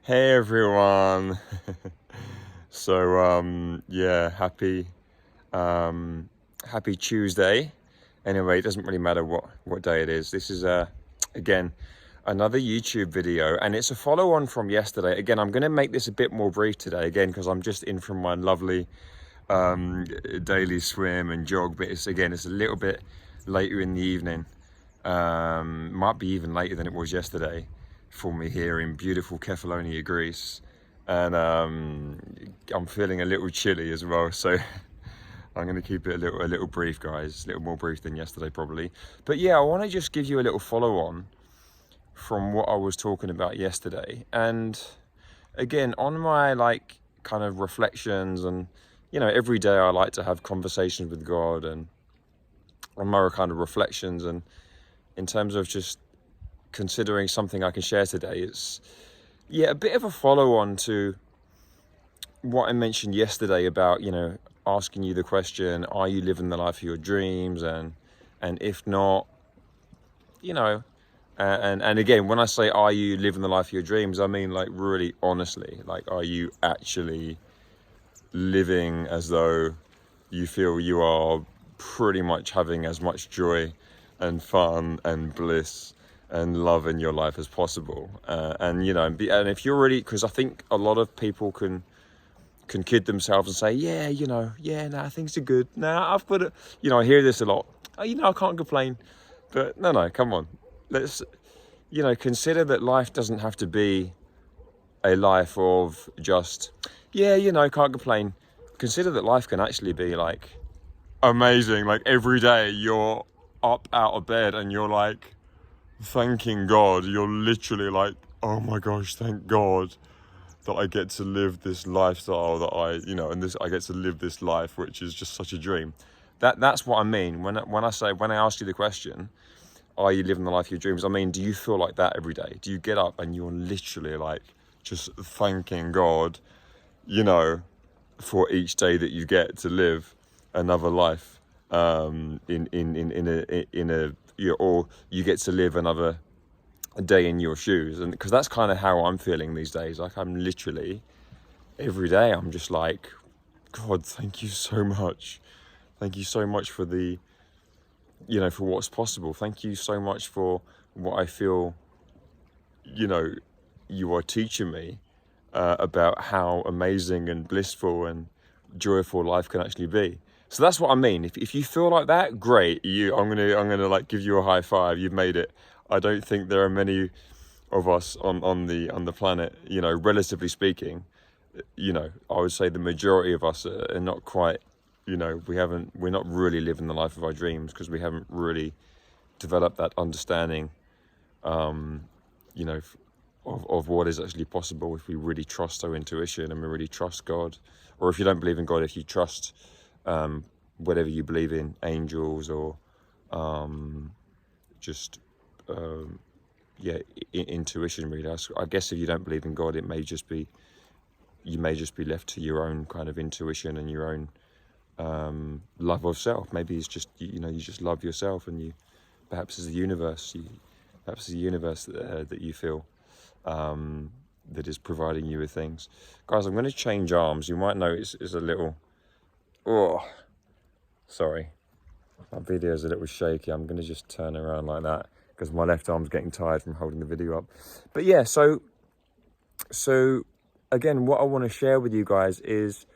Hey everyone. Yeah, happy Tuesday. Anyway, it doesn't really matter what day it is. This is again another YouTube video, and it's a follow on from yesterday. Again, I'm going to make this a bit more brief today, again, because I'm just in from my lovely daily swim and jog, but it's a little bit later in the evening. Might be even later than it was yesterday for me here in beautiful Kefalonia, Greece, and I'm feeling a little chilly as well, so I'm going to keep it a little brief, guys, a little more brief than yesterday probably. But yeah, I want to just give you a little follow on from what I was talking about yesterday, and again on my kind of reflections, and every day I like to have conversations with God, and on my kind of reflections, and in terms of just considering something I can share today, it's a bit of a follow on to what I mentioned yesterday about asking you the question, are you living the life of your dreams, and if not, and again, when I say are you living the life of your dreams, I mean like really honestly, like are you actually living as though you feel you are pretty much having as much joy and fun and bliss and love in your life as possible, and if you're really, because I think a lot of people can kid themselves and say, nah, things are good, nah, I've got it, I hear this a lot, I can't complain, but no, come on, let's consider that life doesn't have to be a life of just can't complain. Consider that life can actually be like amazing, like every day you're up out of bed and you're like thanking God. You're literally like, oh my gosh, thank God that I get to live this lifestyle, that I get to live this life, which is just such a dream. That's what I mean when I ask you the question, are you living the life of your dreams? I mean, do you feel like that every day? Do you get up and you're literally like just thanking God, for each day that you get to live another life, or you get to live another day in your shoes? And because that's kind of how I'm feeling these days. Like I'm literally every day I'm just like, God, thank you so much. Thank you so much for the, for what's possible. Thank you so much for what I feel, you are teaching me about how amazing and blissful and joyful life can actually be. So that's what I mean. If you feel like that, great. I'm gonna like give you a high five. You've made it. I don't think there are many of us on the planet, relatively speaking. I would say the majority of us are not quite, we're not really living the life of our dreams, because we haven't really developed that understanding, of what is actually possible if we really trust our intuition and we really trust God. Or if you don't believe in God, if you trust whatever you believe in, angels, or intuition really. I guess if you don't believe in God, you may just be left to your own kind of intuition and your own love of self. Maybe it's just you just love yourself, and perhaps it's the universe that you feel that is providing you with things. Guys, I'm going to change arms. You might notice it's a little, sorry, my video is a little shaky. I'm going to just turn around like that because my left arm's getting tired from holding the video up. But yeah, so again, what I want to share with you guys is,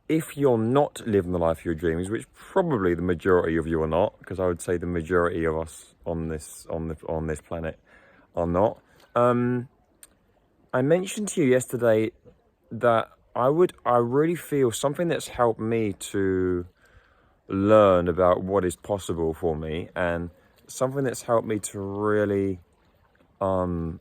if you're not living the life of your dreams, which probably the majority of you are not, because I would say the majority of us on this planet are not. I mentioned to you yesterday that I really feel something that's helped me to learn about what is possible for me, and something that's helped me to really learn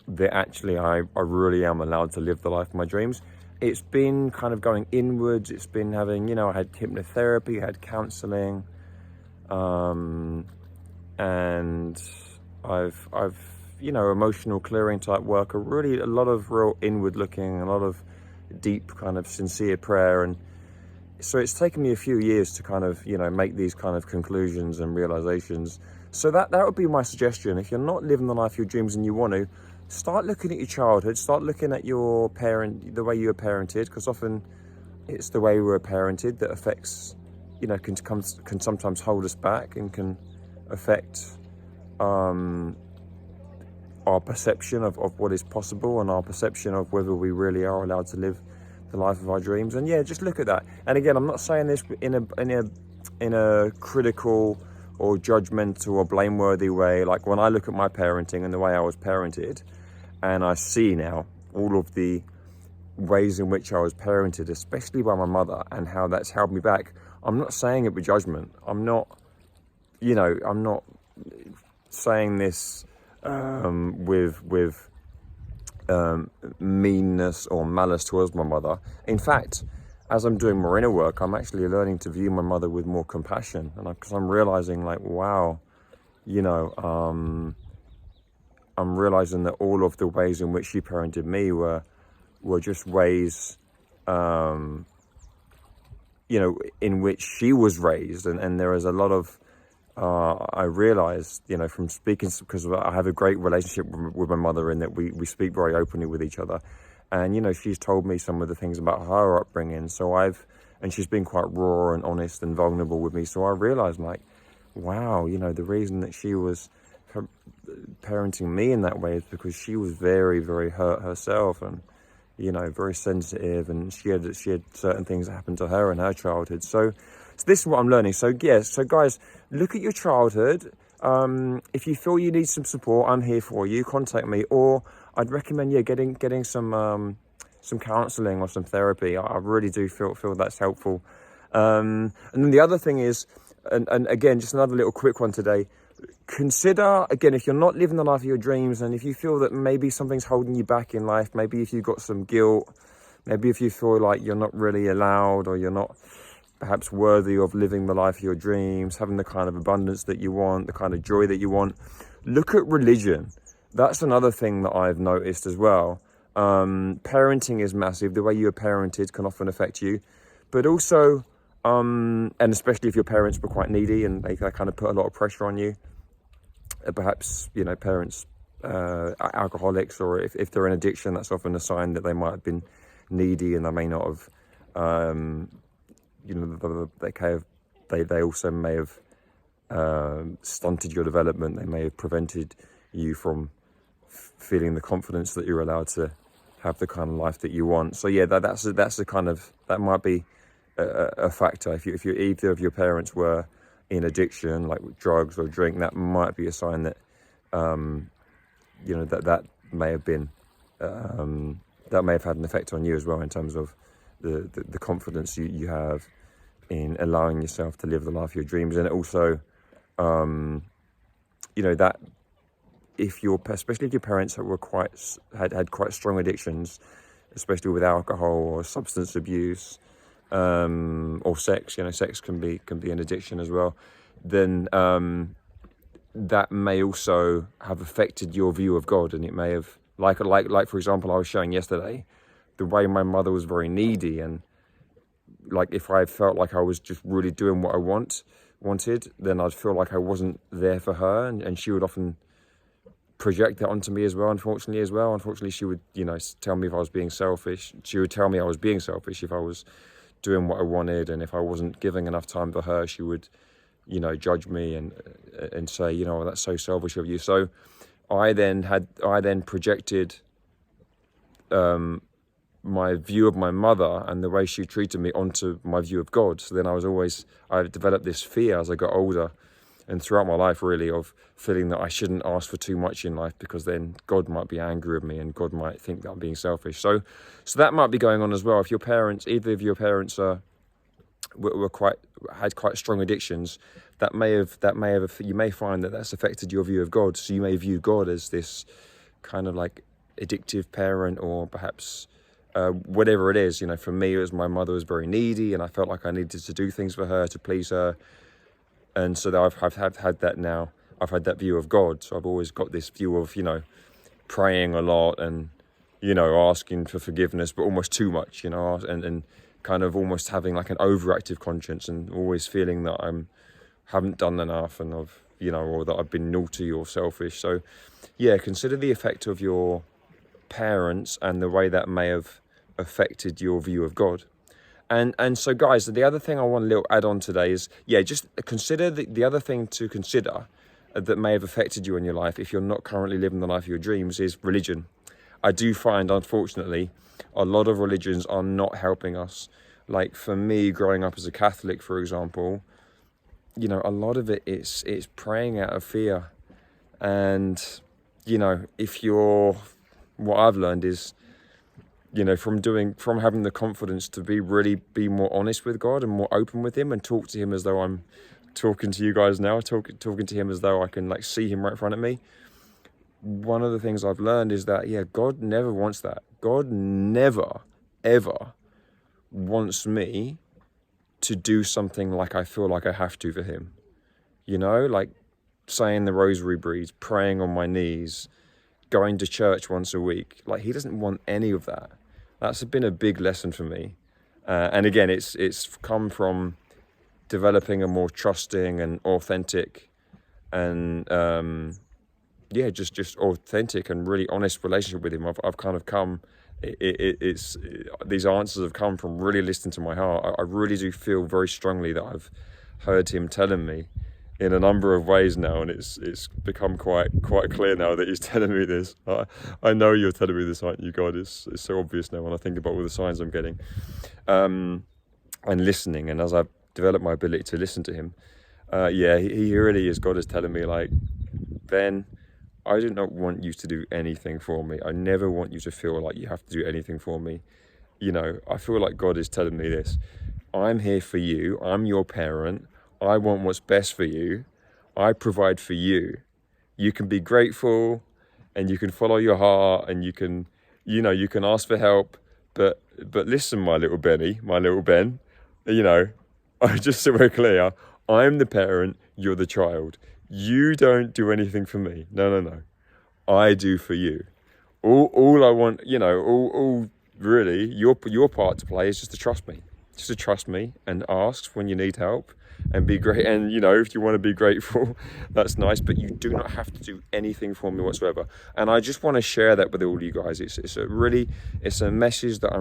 that actually I really am allowed to live the life of my dreams. It's been kind of going inwards. It's been having, I had hypnotherapy, I had counseling, and I've emotional clearing type work, a lot of real inward looking, a lot of deep kind of sincere prayer. And so it's taken me a few years to kind of, make these kind of conclusions and realizations So that would be my suggestion. If you're not living the life of your dreams and you want to, start looking at your childhood, start looking at your the way you were parented, because often it's the way we were parented that affects, can sometimes hold us back and can affect our perception of what is possible and our perception of whether we really are allowed to live the life of our dreams. And yeah, just look at that. And again, I'm not saying this in a critical or judgmental or blameworthy way. Like when I look at my parenting and the way I was parented, and I see now all of the ways in which I was parented, especially by my mother, and how that's held me back. I'm not saying it with judgment. I'm not saying this with meanness or malice towards my mother. In fact, as I'm doing more inner work, I'm actually learning to view my mother with more compassion, and because I'm realizing, like, wow, I'm realizing that all of the ways in which she parented me were just ways, in which she was raised, and there is a lot of I realized, from speaking, because I have a great relationship with my mother in that we speak very openly with each other. And, she's told me some of the things about her upbringing. And she's been quite raw and honest and vulnerable with me. So I realized, like, wow, the reason that she was parenting me in that way is because she was very, very hurt herself and, very sensitive. And she had certain things that happened to her in her childhood. So this is what I'm learning. So guys, look at your childhood. If you feel you need some support, I'm here for you. Contact me, or I'd recommend getting some counselling or some therapy. I really do feel that's helpful. And then the other thing is, and again, just another little quick one today. Consider, again, if you're not living the life of your dreams, and if you feel that maybe something's holding you back in life, maybe if you've got some guilt, maybe if you feel like you're not really allowed, or you're not perhaps worthy of living the life of your dreams, having the kind of abundance that you want, the kind of joy that you want, look at religion. That's another thing that I've noticed as well. Parenting is massive. The way you are parented can often affect you, but also, and especially if your parents were quite needy and they kind of put a lot of pressure on you. Perhaps, parents, alcoholics, or if they're in addiction, that's often a sign that they might have been needy and they may not have, they also may have stunted your development. They may have prevented you from feeling the confidence that you're allowed to have the kind of life that you want. So yeah, that's a kind of, that might be a factor. If either of your parents were in addiction, like drugs or drink, that might be a sign that that may have been that may have had an effect on you as well, in terms of the confidence you have in allowing yourself to live the life of your dreams. And also, that especially if your parents were had quite strong addictions, especially with alcohol or substance abuse, or sex, sex can be an addiction as well, then that may also have affected your view of God. And it may have, like for example, I was showing yesterday, the way my mother was very needy, and like if I felt like I was just really doing what I wanted, then I'd feel like I wasn't there for her, and she would often project that onto me as well, unfortunately. She would, tell me if I was being selfish. She would tell me I was being selfish if I was doing what I wanted, and if I wasn't giving enough time for her, she would, judge me and say, that's so selfish of you. So I then projected my view of my mother and the way she treated me onto my view of God. So then I developed this fear as I got older, and throughout my life, really, of feeling that I shouldn't ask for too much in life, because then God might be angry with me and God might think that I'm being selfish. So that might be going on as well. If either of your parents had quite strong addictions, you may find that that's affected your view of God. So you may view God as this kind of like addictive parent, or perhaps whatever it is. For me, it was my mother was very needy, and I felt like I needed to do things for her to please her. And so I've had that now. I've had that view of God. So I've always got this view of, praying a lot and, asking for forgiveness, but almost too much, and kind of almost having like an overactive conscience, and always feeling that haven't done enough, and I've, or that I've been naughty or selfish. So yeah, consider the effect of your parents and the way that may have affected your view of God. And so guys, the other thing I want a little add on today is, just consider the other thing to consider that may have affected you in your life if you're not currently living the life of your dreams is religion. I do find, unfortunately, a lot of religions are not helping us. Like for me, growing up as a Catholic, for example, a lot of it's praying out of fear. And, what I've learned is, from having the confidence to be more honest with God and more open with him and talk to him as though I'm talking to you guys now, talking to him as though I can see him right in front of me. One of the things I've learned is that, God never wants that. God never, ever wants me to do something like I feel like I have to for him. Like saying the rosary beads, praying on my knees, going to church once a week. Like he doesn't want any of that. That's been a big lesson for me. And again, it's come from developing a more trusting and authentic and just authentic and really honest relationship with him. I've kind of come, these answers have come from really listening to my heart. I really do feel very strongly that I've heard him telling me in a number of ways now, and it's become quite clear now that he's telling me this. I know you're telling me this, aren't you, God? It's so obvious now when I think about all the signs I'm getting, and listening. And as I've developed my ability to listen to him, he really is. God is telling me, like, Ben, I do not want you to do anything for me. I never want you to feel like you have to do anything for me. I feel like God is telling me this. I'm here for you. I'm your parent. I want what's best for you. I provide for you. You can be grateful and you can follow your heart and you can ask for help. But listen, my little Benny, my little Ben, I just so we're clear, I'm the parent, you're the child. You don't do anything for me. No. I do for you. All I want, all really, your part to play is just to trust me. Just to trust me and ask when you need help and be great. And, if you want to be grateful, that's nice, but you do not have to do anything for me whatsoever. And I just want to share that with all you guys. It's a message that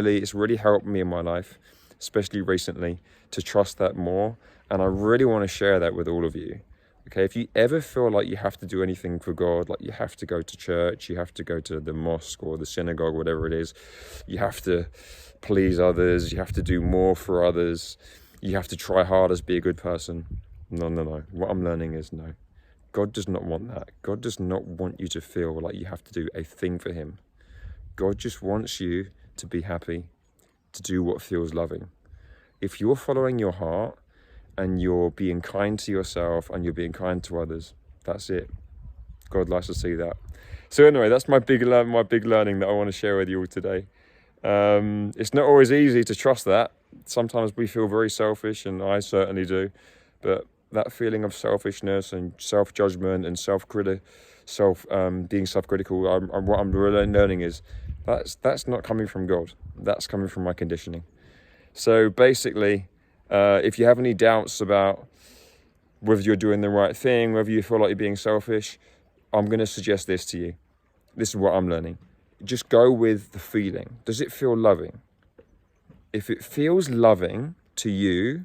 it's really helped me in my life, especially recently, to trust that more. And I really want to share that with all of you. Okay, if you ever feel like you have to do anything for God, like you have to go to church, you have to go to the mosque or the synagogue, whatever it is, you have to please others, you have to do more for others, you have to try harder to be a good person. No. What I'm learning is no. God does not want that. God does not want you to feel like you have to do a thing for him. God just wants you to be happy, to do what feels loving. If you're following your heart, and you're being kind to yourself and you're being kind to others, that's it. God likes to see that. So anyway, that's my big learning that I want to share with you all today. It's not always easy to trust that. Sometimes we feel very selfish, and I certainly do. But that feeling of selfishness and self-judgment and being self-critical, what I'm really learning is that's not coming from God. That's coming from my conditioning. So basically, if you have any doubts about whether you're doing the right thing, whether you feel like you're being selfish, I'm going to suggest this to you. This is what I'm learning. Just go with the feeling. Does it feel loving? If it feels loving to you,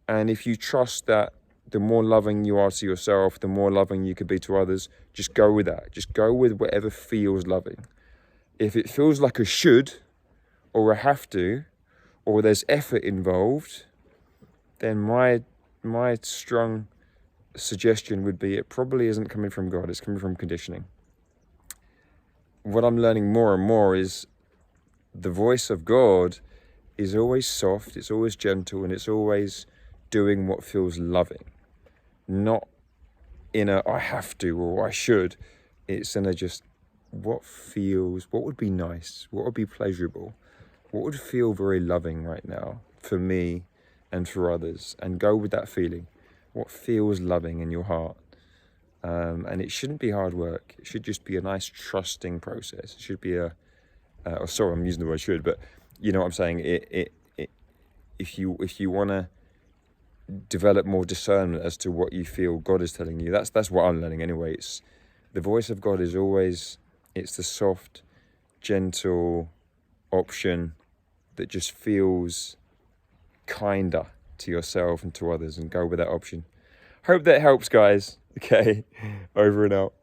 and if you trust that the more loving you are to yourself, the more loving you could be to others, just go with that. Just go with whatever feels loving. If it feels like a should or a have to, or there's effort involved, then my strong suggestion would be it probably isn't coming from God, it's coming from conditioning. What I'm learning more and more is the voice of God is always soft, it's always gentle, and it's always doing what feels loving. Not in a I have to or I should. It's in a just what would be nice, what would be pleasurable, what would feel very loving right now for me and for others, and go with that feeling. What feels loving in your heart. And it shouldn't be hard work. It should just be a nice trusting process. It should be sorry, I'm using the word should, but you know what I'm saying. If you want to develop more discernment as to what you feel God is telling you. That's what I'm learning anyway. It's the voice of God is always, it's the soft, gentle option that just feels kinder to yourself and to others, and go with that option. Hope that helps, guys. Okay, over and out.